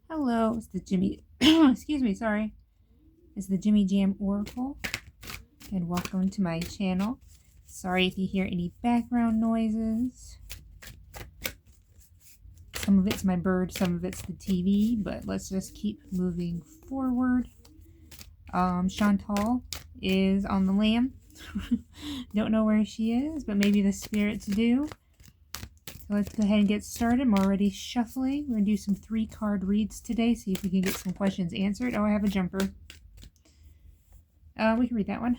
Hello, it's the Jimmy, excuse me, sorry. It's the Jimmy Jam Oracle, and welcome to my channel. Sorry if you hear any background noises. Some of it's my bird, some of it's the TV, but let's just keep moving forward. Chantal is on the lam. Don't know where she is, but maybe the spirits do. So let's go ahead and get started. I'm already shuffling. We're going to do some 3-card reads today, see if we can get some questions answered. Oh, I have a jumper. We can read that one.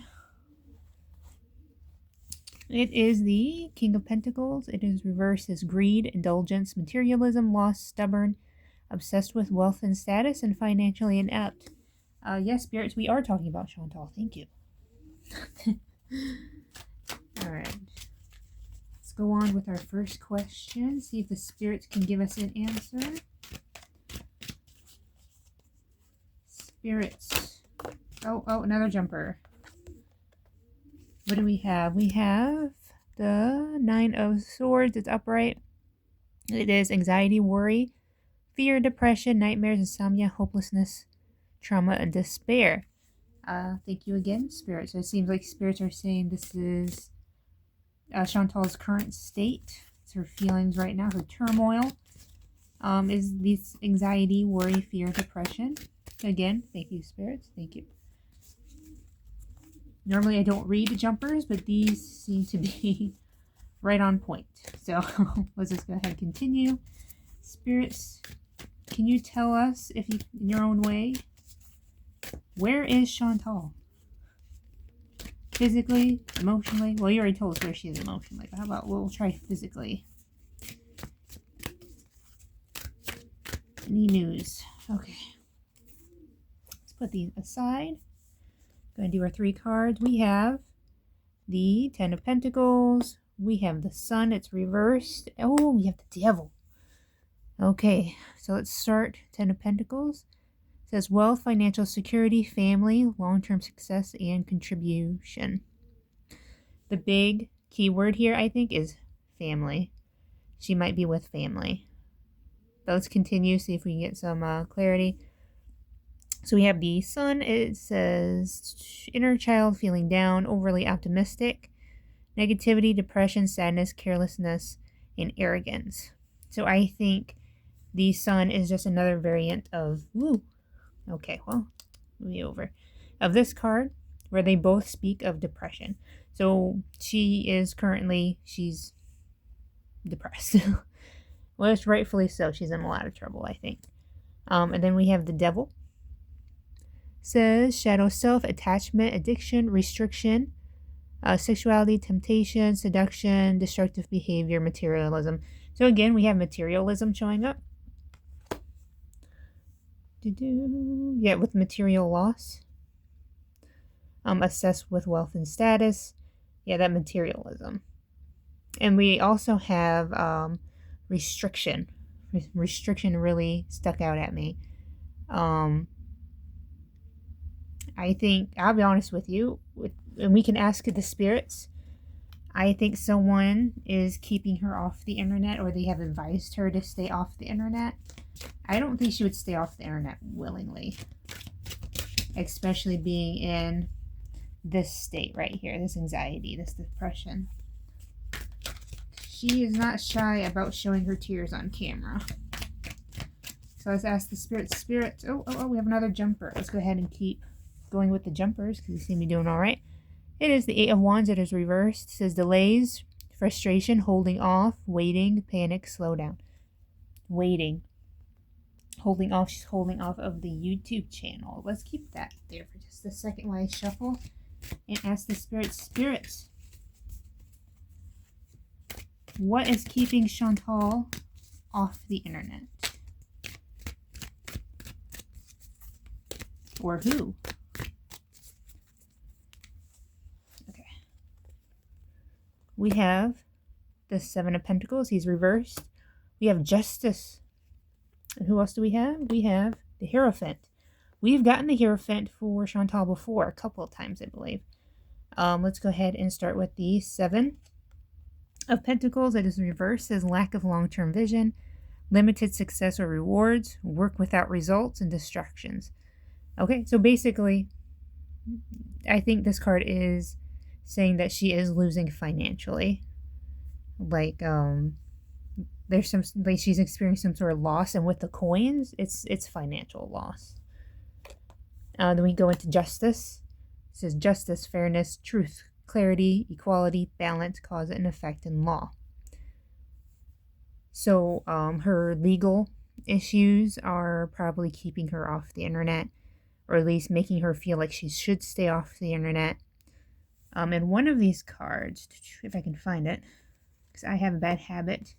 It is the King of Pentacles. It is reversed as greed, indulgence, materialism, lost, stubborn, obsessed with wealth and status, and financially inept. Yes, spirits, we are talking about Chantal. Thank you. Alright. Let's go on with our first question. See if the spirits can give us an answer. Spirits. Oh, another jumper. What do we have? We have the 9 of Swords. It's upright. It is anxiety, worry, fear, depression, nightmares, insomnia, hopelessness, trauma, and despair. Thank you again, Spirit. So it seems like spirits are saying this is Chantal's current state. It's her feelings right now, her turmoil. Is this anxiety, worry, fear, depression. Again, thank you, spirits. Thank you. Normally I don't read the jumpers, but these seem to be right on point. So let's just go ahead and continue. Spirits, can you tell us, if you, in your own way, where is Chantal? Physically, emotionally? Well, you already told us where she is emotionally, but how about we'll try physically? Any news? Okay. Let's put these aside. Going to do our 3 cards. We have the 10 of Pentacles. We have the Sun. It's reversed. Oh, we have the Devil. Okay, so let's start. 10 of Pentacles. It says wealth, financial security, family, long-term success, and contribution. The big keyword here, I think, is family. She might be with family. But let's continue, see if we can get some clarity. So we have the Sun. It says inner child feeling down, overly optimistic, negativity, depression, sadness, carelessness, and arrogance. So I think the Sun is just another variant of, okay, well, move over, of this card, where they both speak of depression. So she is currently, she's depressed. Well, it's rightfully so. She's in a lot of trouble, I think. And then we have the Devil. Says shadow self, attachment, addiction, restriction, sexuality, temptation, seduction, destructive behavior, materialism. So again, we have materialism showing up. Yeah, with material loss. Obsessed with wealth and status. Yeah, that materialism. And we also have restriction. Restriction really stuck out at me. I think, I'll be honest with you, and we can ask the spirits. I think someone is keeping her off the internet, or they have advised her to stay off the internet. I don't think she would stay off the internet willingly, especially being in this state right here, this anxiety, this depression. She is not shy about showing her tears on camera. So let's ask the spirits. Spirits, oh, we have another jumper. Let's go ahead and keep going with the jumpers because they seem to be doing all right. It is the 8 of Wands. It is reversed. It says delays, frustration, holding off, waiting, panic, slow down. Waiting. Holding off. She's holding off of the YouTube channel. Let's keep that there for just a second while I shuffle and ask the spirits. Spirits, what is keeping Chantal off the internet? Or who? We have the 7 of Pentacles. He's reversed. We have Justice. And who else do we have? We have the Hierophant. We've gotten the Hierophant for Chantal before, a couple of times, I believe. Let's go ahead and start with the 7 of Pentacles. It is reversed. It says lack of long-term vision, limited success or rewards, work without results, and distractions. Okay, so basically, I think this card is saying that she is losing financially. Like, there's some, like, she's experiencing some sort of loss, and with the coins, it's financial loss. Then we go into justice. It says justice, fairness, truth, clarity, equality, balance, cause and effect, and law. So her legal issues are probably keeping her off the internet, or at least making her feel like she should stay off the internet. And one of these cards, if I can find it, because I have a bad habit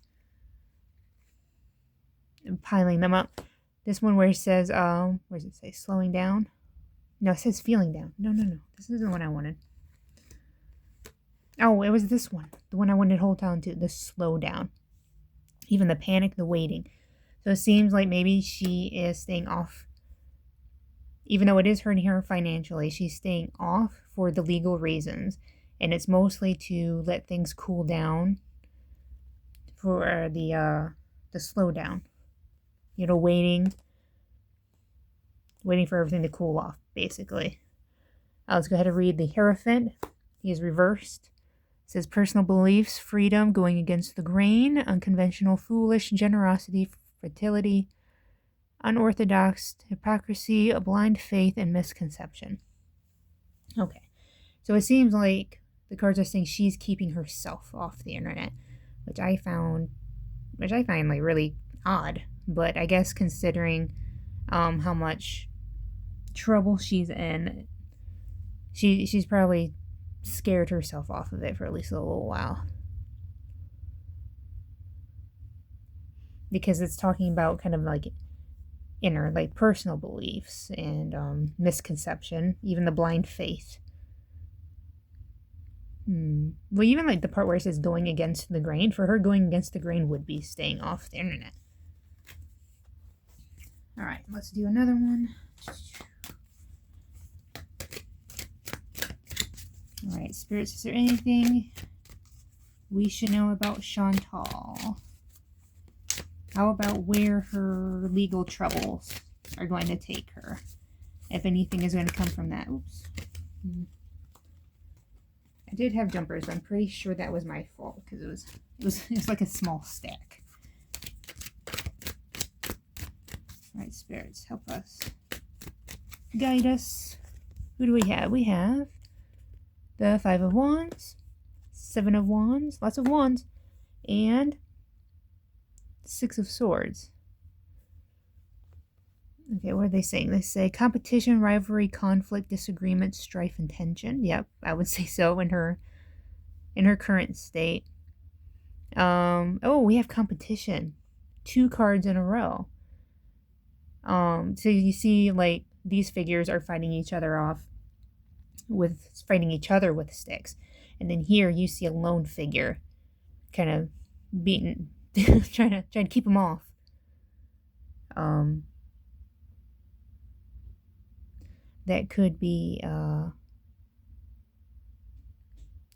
of piling them up. This one where it says, where does it say? Slowing down? No, it says feeling down. No. This isn't the one I wanted. Oh, it was this one. The one I wanted to hold on to. The slow down. Even the panic, the waiting. So it seems like maybe she is staying off. Even though it is hurting her financially, she's staying off for the legal reasons. And it's mostly to let things cool down for the slowdown. You know, waiting for everything to cool off, basically. Let's go ahead and read the Hierophant. He is reversed. It says personal beliefs, freedom, going against the grain, unconventional, foolish, generosity, fertility, unorthodox, hypocrisy, a blind faith, and misconception. Okay, so it seems like the cards are saying she's keeping herself off the internet, which I find like really odd. But I guess considering how much trouble she's in, she's probably scared herself off of it for at least a little while. Because it's talking about kind of like inner, like personal beliefs and misconception, even the blind faith. Well, even like the part where it says going against the grain, for her, going against the grain would be staying off the internet. All right, let's do another one. All right, spirits, is there anything we should know about Chantal? How about where her legal troubles are going to take her? If anything is going to come from that. Oops. I did have jumpers, but I'm pretty sure that was my fault because it was like a small stack. All right, spirits, help us. Guide us. Who do we have? We have the 5 of Wands, 7 of Wands, lots of wands, and 6 of Swords. Okay, what are they saying? They say competition, rivalry, conflict, disagreement, strife, and tension. Yep, I would say so in her current state. Oh, we have competition. 2 cards in a row. So you see, like, these figures are fighting each other with sticks. And then here you see a lone figure kind of beating, trying to keep them off. That could be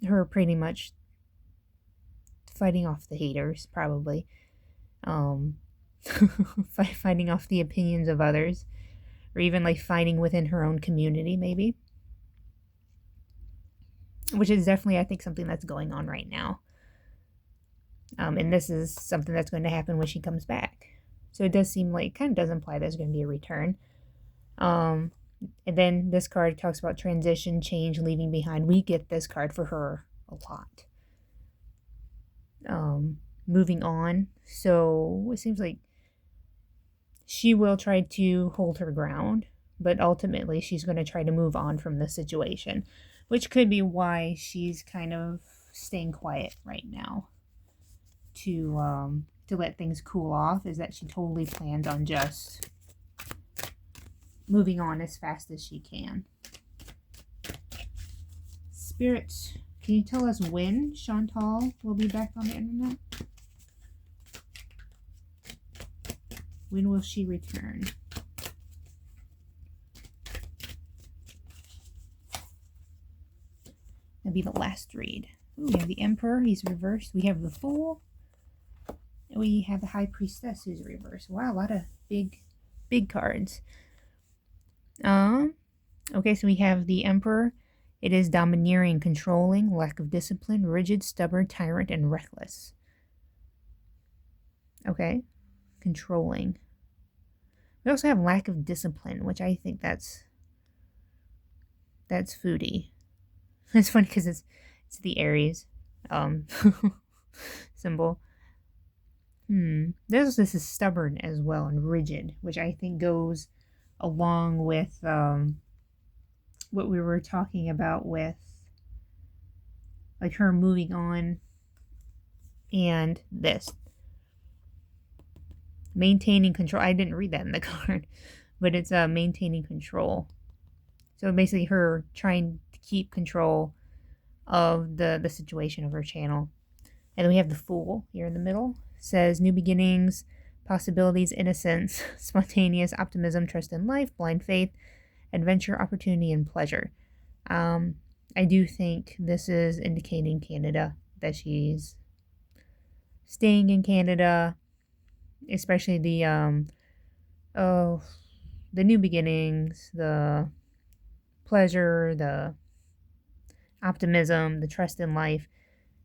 her pretty much fighting off the haters, probably. Fighting off the opinions of others, or even like fighting within her own community, maybe. Which is definitely, I think, something that's going on right now. And this is something that's going to happen when she comes back. So it does seem like, kind of does imply there's going to be a return. And then this card talks about transition, change, leaving behind. We get this card for her a lot. Moving on. So it seems like she will try to hold her ground, but ultimately she's going to try to move on from the situation, which could be why she's kind of staying quiet right now to let things cool off, is that she totally plans on just moving on as fast as she can. Spirits, can you tell us when Chantal will be back on the internet? When will she return? That'll be the last read. Ooh, we have the Emperor. He's reversed. We have the Fool. We have the High Priestess who's reversed. Wow, a lot of big cards. Okay, so we have the Emperor. It is domineering, controlling, lack of discipline, rigid, stubborn, tyrant, and reckless. Okay, controlling. We also have lack of discipline, which I think that's Foodie. It's funny because it's the Aries symbol. This is stubborn as well and rigid, which I think goes along with what we were talking about with like her moving on and this. Maintaining control. I didn't read that in the card, but it's maintaining control. So basically her trying to keep control of the situation of her channel. And then we have the Fool here in the middle. It says new beginnings, possibilities, innocence, spontaneous optimism, trust in life, blind faith, adventure, opportunity, and pleasure. I do think this is indicating Canada, that she's staying in Canada, especially the new beginnings, the pleasure, the optimism, the trust in life.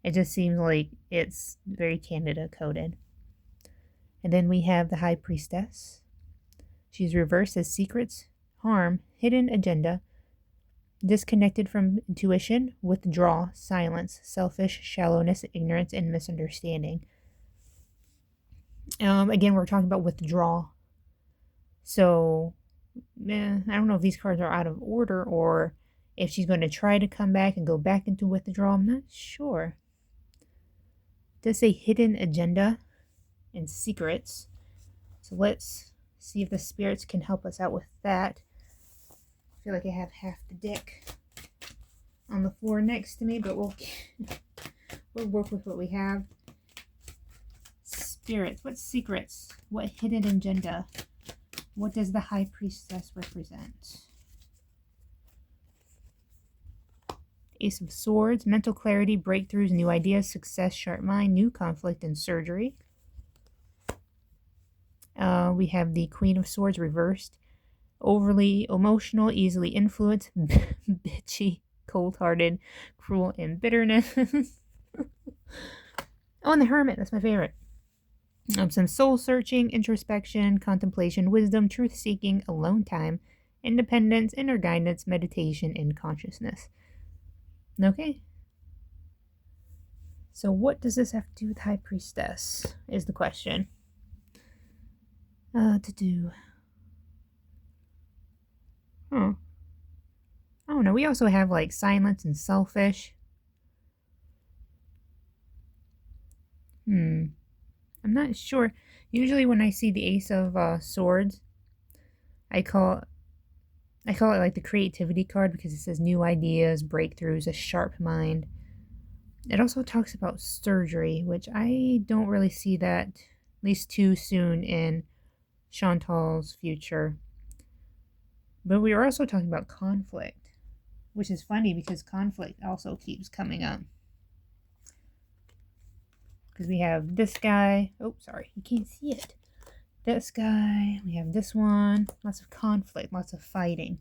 It just seems like it's very Canada coded. And then we have the High Priestess. She's reversed as secrets, harm, hidden agenda, disconnected from intuition, withdraw, silence, selfish, shallowness, ignorance, and misunderstanding. Again, we're talking about withdraw. So, I don't know if these cards are out of order or if she's going to try to come back and go back into withdrawal. I'm not sure. It does say hidden agenda and secrets. So let's see if the spirits can help us out with that. I feel like I have half the deck on the floor next to me, but we'll work with what we have. Spirits, what secrets? What hidden agenda? What does the High Priestess represent? Ace of Swords, mental clarity, breakthroughs, new ideas, success, sharp mind, new conflict, and surgery. We have the Queen of Swords reversed. Overly emotional, easily influenced, bitchy, cold-hearted, cruel, and bitterness. Oh, and the Hermit, that's my favorite. Some soul-searching, introspection, contemplation, wisdom, truth-seeking, alone time, independence, inner guidance, meditation, and consciousness. Okay. So what does this have to do with High Priestess is the question. I don't know. We also have like silence and selfish. I'm not sure. Usually when I see the Ace of Swords, I call it like the creativity card because it says new ideas, breakthroughs, a sharp mind. It also talks about surgery, which I don't really see that, at least too soon in Chantal's future. But we are also talking about conflict, which is funny because conflict also keeps coming up. Because we have this guy. Oh, sorry, you can't see it. This guy. We have this one. Lots of conflict, lots of fighting.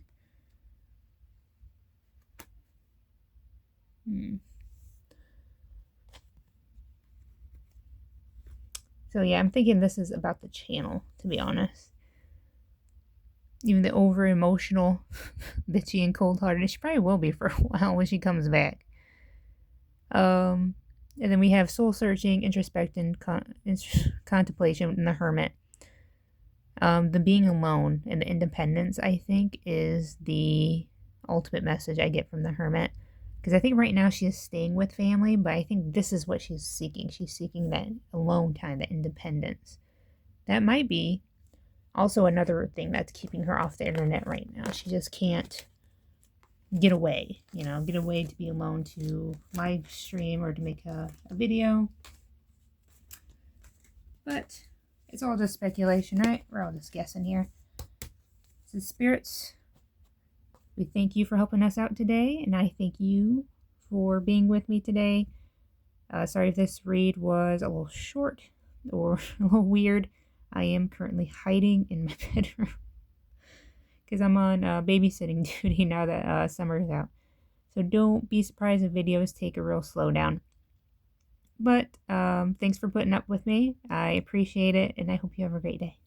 So yeah, I'm thinking this is about the channel, to be honest. Even the over-emotional, bitchy, and cold-hearted. She probably will be for a while when she comes back. And then we have soul-searching, introspection, contemplation, and the Hermit. The being alone and the independence, I think, is the ultimate message I get from the Hermit. Because I think right now she is staying with family, but I think this is what she's seeking. She's seeking that alone time, that independence. That might be also another thing that's keeping her off the internet right now. She just can't get away, get away to be alone to live stream or to make a video. But it's all just speculation, right? We're all just guessing here. So spirits, we thank you for helping us out today, and I thank you for being with me today. Sorry if this read was a little short or a little weird, I am currently hiding in my bedroom because I'm on babysitting duty now that summer is out. So don't be surprised if videos take a real slowdown. But thanks for putting up with me. I appreciate it, and I hope you have a great day.